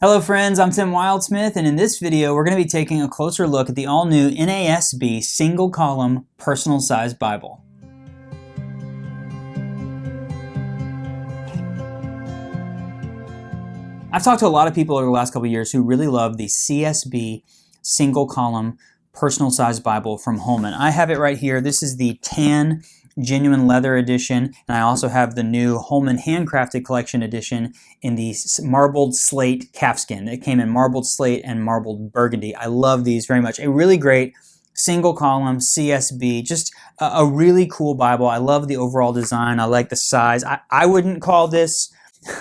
Hello friends, I'm Tim Wildsmith, and in this video we're going to be taking a closer look at the all-new NASB single-column personal-sized Bible. I've talked to a lot of people over the last couple of years who really love the CSB single-column personal-sized Bible from Holman. I have it right here. This is the tan genuine leather edition, and I also have the new Holman handcrafted collection edition in the marbled slate calfskin. It came in marbled slate and marbled burgundy. I love these very much. A really great single column CSB, just a really cool Bible. I love the overall design. I like the size. I wouldn't call this,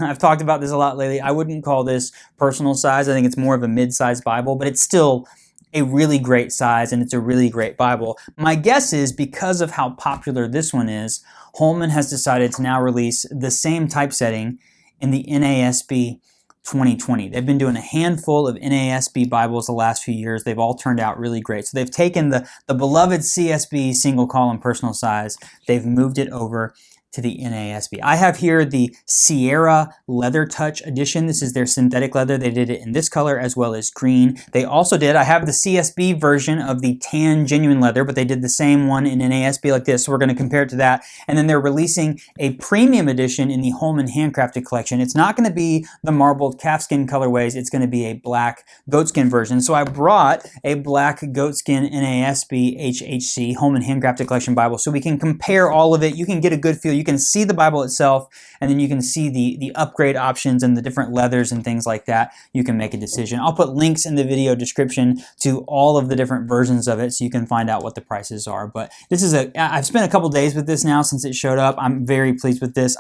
I've talked about this a lot lately, I wouldn't call this personal size. I think it's more of a mid-sized Bible, but it's still a really great size, and it's a really great Bible. My guess is because of how popular this one is, Holman has decided to now release the same typesetting in the NASB 2020. They've been doing a handful of NASB Bibles the last few years. They've all turned out really great. So they've taken the beloved CSB single column personal size, they've moved it over to the NASB. I have here the Sierra Leathertouch edition. This is their synthetic leather. They did it in this color as well as green. They also did, I have the CSB version of the tan genuine leather, but they did the same one in NASB like this, so we're going to compare it to that. And then they're releasing a premium edition in the Holman handcrafted collection. It's not going to be the marbled calfskin colorways, it's going to be a black goatskin version. So I brought a black goatskin NASB HHC Holman handcrafted collection Bible so we can compare all of it. You can get a good feel. You can see the Bible itself, and then you can see the upgrade options and the different leathers and things like that. You can make a decision. I'll put links in the video description to all of the different versions of it so you can find out what the prices are. But this is I've spent a couple days with this now since it showed up. I'm very pleased with this.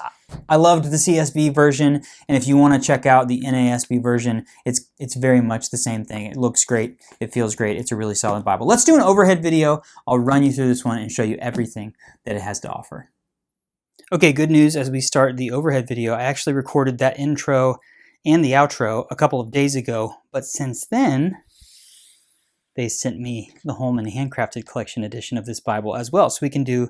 I loved the CSB version, and if you want to check out the NASB version, it's very much the same thing. It looks great. It feels great. It's a really solid Bible. Let's do an overhead video. I'll run you through this one and show you everything that it has to offer. Okay, good news as we start the overhead video. I actually recorded that intro and the outro a couple of days ago, but since then, they sent me the Holman handcrafted collection edition of this Bible as well, so we can do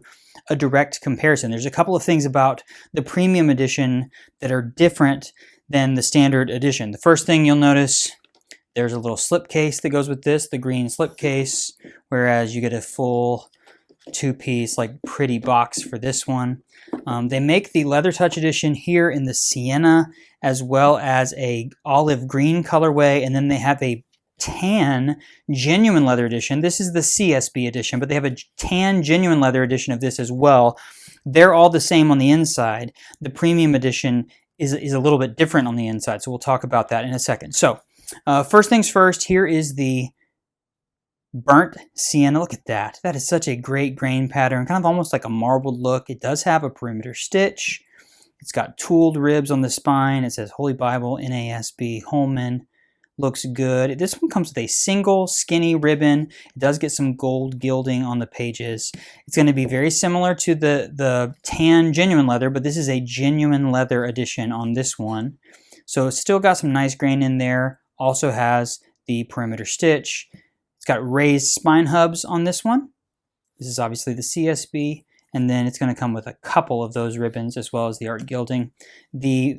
a direct comparison. There's a couple of things about the premium edition that are different than the standard edition. The first thing you'll notice, there's a little slipcase that goes with this, the green slipcase, whereas you get a full two-piece, like pretty box for this one. They make the Leathertouch edition here in the Sienna as well as a olive green colorway, and then they have a tan genuine leather edition. This is the CSB edition, but they have a tan genuine leather edition of this as well. They're all the same on the inside. The premium edition is a little bit different on the inside, so we'll talk about that in a second. So first things first, here is the burnt sienna. Look at that. That is such a great grain pattern, kind of almost like a marbled look. It does have a perimeter stitch. It's got tooled ribs on the spine. It says Holy Bible, NASB, Holman. Looks good. This one comes with a single skinny ribbon. It does get some gold gilding on the pages. It's going to be very similar to the tan genuine leather, but this is a genuine leather edition on this one. So it's still got some nice grain in there. Also has the perimeter stitch. It's got raised spine hubs on this one. This is obviously the CSB, and then it's going to come with a couple of those ribbons as well as the art gilding. The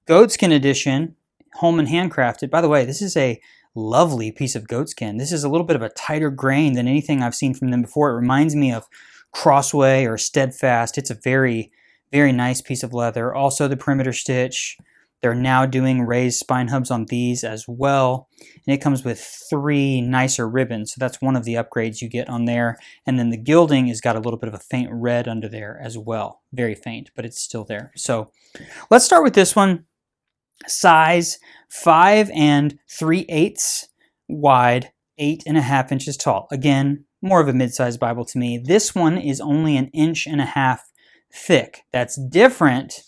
goatskin edition, Holman handcrafted. By the way, this is a lovely piece of goatskin. This is a little bit of a tighter grain than anything I've seen from them before. It reminds me of Crossway or Steadfast. It's a very, very nice piece of leather. Also the perimeter stitch. They're now doing raised spine hubs on these as well. And it comes with 3 nicer ribbons. So that's one of the upgrades you get on there. And then the gilding has got a little bit of a faint red under there as well. Very faint, but it's still there. So let's start with this one. Size 5 3/8 wide, 8.5 inches tall. Again, more of a mid-sized Bible to me. This one is only 1.5 inches thick. That's different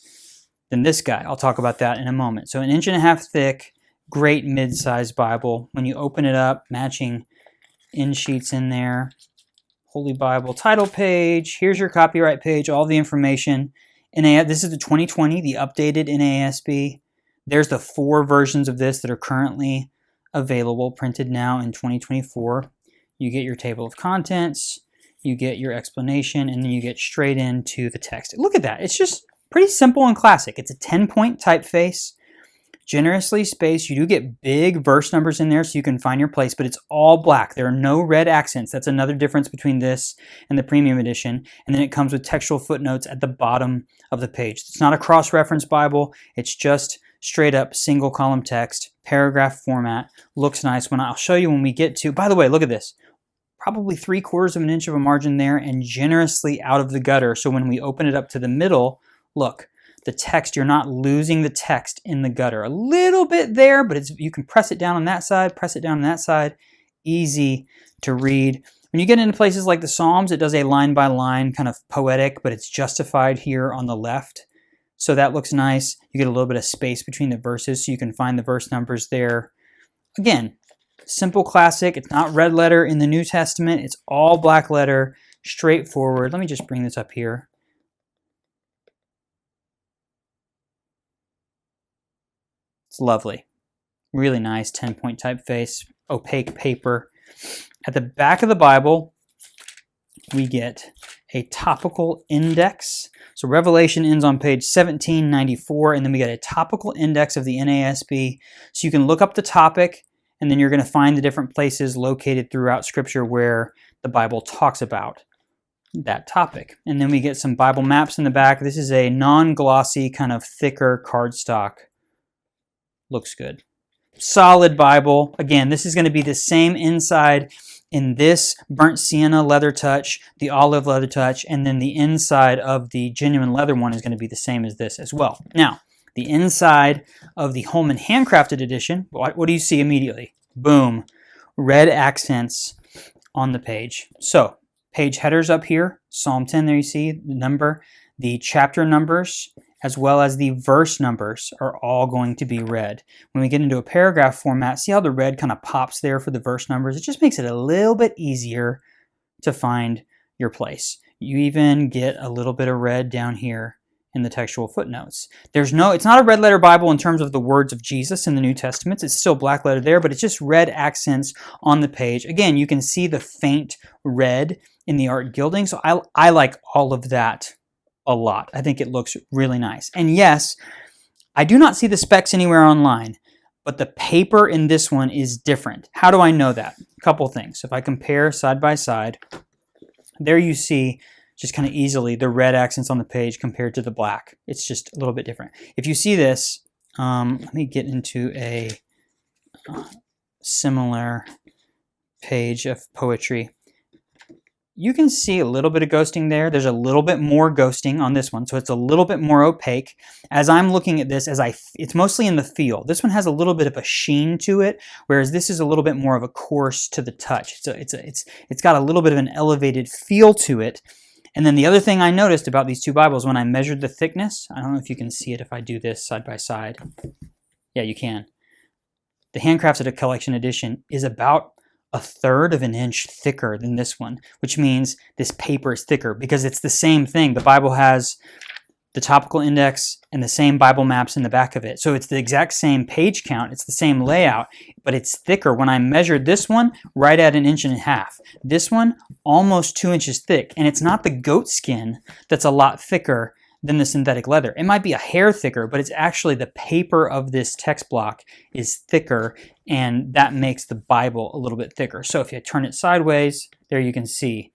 than this guy. I'll talk about that in a moment. So 1.5 inches thick, great mid-sized Bible. When you open it up, matching in sheets in there. Holy Bible title page. Here's your copyright page, all the information. This is the 2020, the updated NASB. There's the 4 versions of this that are currently available, printed now in 2024. You get your table of contents, you get your explanation, and then you get straight into the text. Look at that. It's just pretty simple and classic. It's a 10-point typeface. Generously spaced. You do get big verse numbers in there so you can find your place, but it's all black. There are no red accents. That's another difference between this and the premium edition. And then it comes with textual footnotes at the bottom of the page. It's not a cross-reference Bible. It's just straight up single column text, paragraph format. Looks nice. I'll show you when we get to, by the way, look at this. Probably 3/4 of an inch of a margin there and generously out of the gutter. So when we open it up to the middle, look, the text, you're not losing the text in the gutter. A little bit there, but you can press it down on that side, press it down on that side. Easy to read. When you get into places like the Psalms, it does a line by line kind of poetic, but it's justified here on the left. So that looks nice. You get a little bit of space between the verses so you can find the verse numbers there. Again, simple classic. It's not red letter in the New Testament. It's all black letter, straightforward. Let me just bring this up here. It's lovely. Really nice 10-point typeface, opaque paper. At the back of the Bible, we get a topical index. So Revelation ends on page 1794, and then we get a topical index of the NASB. So you can look up the topic, and then you're going to find the different places located throughout Scripture where the Bible talks about that topic. And then we get some Bible maps in the back. This is a non-glossy, kind of thicker cardstock. Looks good. Solid Bible. Again, this is going to be the same inside in this burnt sienna Leathertouch, the olive Leathertouch, and then the inside of the genuine leather one is going to be the same as this as well. Now, the inside of the Holman handcrafted edition, what do you see immediately? Boom. Red accents on the page. So, page headers up here, Psalm 10, there you see the number, the chapter numbers, as well as the verse numbers are all going to be red. When we get into a paragraph format, see how the red kind of pops there for the verse numbers? It just makes it a little bit easier to find your place. You even get a little bit of red down here in the textual footnotes. It's not a red letter Bible in terms of the words of Jesus in the New Testament. It's still black letter there, but it's just red accents on the page. Again, you can see the faint red in the art gilding, so I like all of that a lot. I think it looks really nice. And yes, I do not see the specs anywhere online, but the paper in this one is different. How do I know that? A couple things. If I compare side by side, there you see just kind of easily the red accents on the page compared to the black. It's just a little bit different. If you see this, let me get into a similar page of poetry. You can see a little bit of ghosting there. There's a little bit more ghosting on this one, so it's a little bit more opaque. As I'm looking at this, it's mostly in the feel. This one has a little bit of a sheen to it, whereas this is a little bit more of a coarse to the touch. It's got a little bit of an elevated feel to it. And then the other thing I noticed about these two Bibles, when I measured the thickness, I don't know if you can see it if I do this side by side. Yeah, you can. The Handcrafted Collection Edition is about 1/3 of an inch thicker than this one, which means this paper is thicker because it's the same thing. The Bible has the topical index and the same Bible maps in the back of it. So it's the exact same page count, it's the same layout, but it's thicker. When I measured this one, right at 1.5 inches. This one, almost 2 inches thick. And it's not the goatskin that's a lot thicker than the synthetic leather. It might be a hair thicker, but it's actually the paper of this text block is thicker, and that makes the Bible a little bit thicker. So if you turn it sideways, there you can see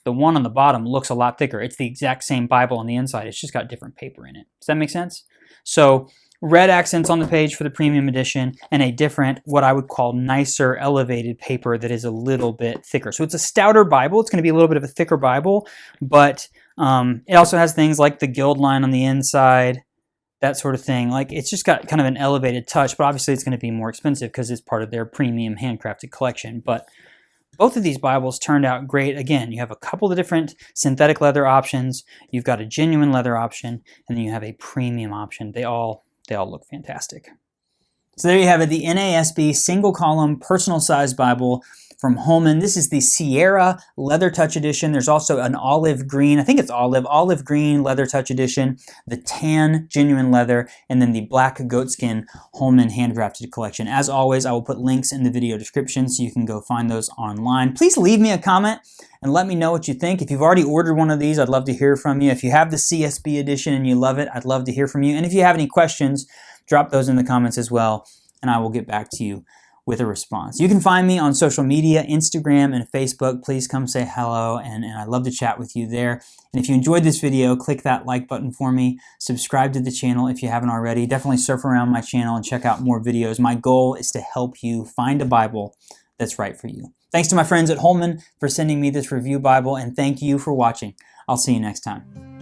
the one on the bottom looks a lot thicker. It's the exact same Bible on the inside. It's just got different paper in it. Does that make sense? So red accents on the page for the premium edition and a different, what I would call nicer, elevated paper that is a little bit thicker. So it's a stouter Bible. It's going to be a little bit of a thicker Bible, but it also has things like the gild line on the inside, that sort of thing. Like, it's just got kind of an elevated touch, but obviously it's going to be more expensive because it's part of their premium handcrafted collection. But both of these Bibles turned out great. Again, you have a couple of different synthetic leather options. You've got a genuine leather option, and then you have a premium option. They all look fantastic. So there you have it, the NASB single column personal size Bible from Holman. This is the Sierra Leathertouch edition. There's also an olive green, I think it's olive green Leathertouch edition, the tan genuine leather, and then the black goatskin Holman handcrafted collection. As always, I will put links in the video description so you can go find those online. Please leave me a comment and let me know what you think. If you've already ordered one of these, I'd love to hear from you. If you have the CSB edition and you love it, I'd love to hear from you. And if you have any questions, drop those in the comments as well, and I will get back to you with a response. You can find me on social media, Instagram and Facebook. Please come say hello, and I'd love to chat with you there. And if you enjoyed this video, click that like button for me. Subscribe to the channel if you haven't already. Definitely surf around my channel and check out more videos. My goal is to help you find a Bible that's right for you. Thanks to my friends at Holman for sending me this review Bible, and thank you for watching. I'll see you next time.